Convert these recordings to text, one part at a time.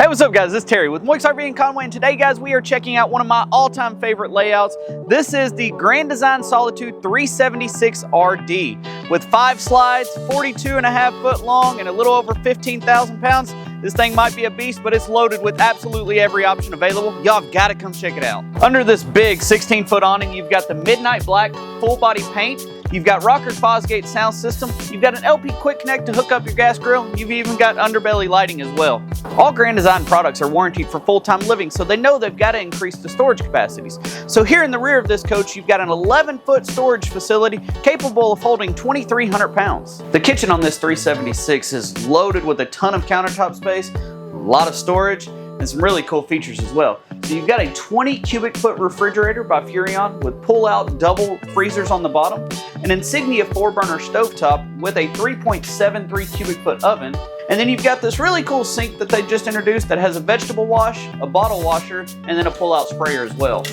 Hey, what's up guys? This is Terry with Moix RV in Conway, and today guys we are checking out one of my all-time favorite layouts. This is the Grand Design Solitude 376 RD with 5 slides, 42.5 foot long, and a little over 15,000 pounds. This thing might be a beast, but it's loaded with absolutely every option available. Y'all have got to come check it out. Under this big 16-foot awning, you've got the midnight black full body paint. You've got Rocker Fosgate sound system. You've got an LP quick connect to hook up your gas grill. You've even got underbelly lighting as well. All Grand Design products are warranted for full-time living, so they know they've got to increase the storage capacities. So here in the rear of this coach, you've got an 11-foot storage facility capable of holding 2,300 pounds. The kitchen on this 376 is loaded with a ton of countertop space, a lot of storage, and some really cool features as well. So you've got a 20 cubic foot refrigerator by Furrion with pull-out double freezers on the bottom, an Insignia 4-burner stovetop with a 3.73 cubic foot oven, and then you've got this really cool sink that they just introduced that has a vegetable wash, a bottle washer, and then a pull-out sprayer as well.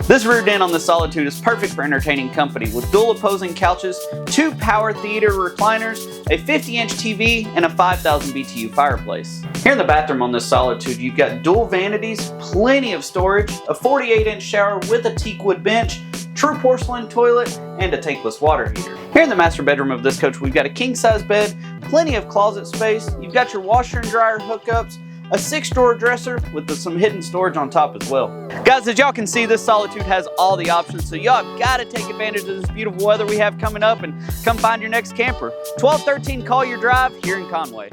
This rear den on the Solitude is perfect for entertaining company with dual opposing couches, 2 power theater recliners, a 50-inch TV, and a 5,000 BTU fireplace. Here in the bathroom on this Solitude, you've got dual vanities, plenty of storage, a 48-inch shower with a teak wood bench, true porcelain toilet, and a tankless water heater. Here in the master bedroom of this coach, we've got a king-size bed, plenty of closet space, you've got your washer and dryer hookups, a 6-drawer dresser with some hidden storage on top as well. Guys, as y'all can see, this Solitude has all the options, so y'all have got to take advantage of this beautiful weather we have coming up and come find your next camper. 1213 Collier Drive here in Conway.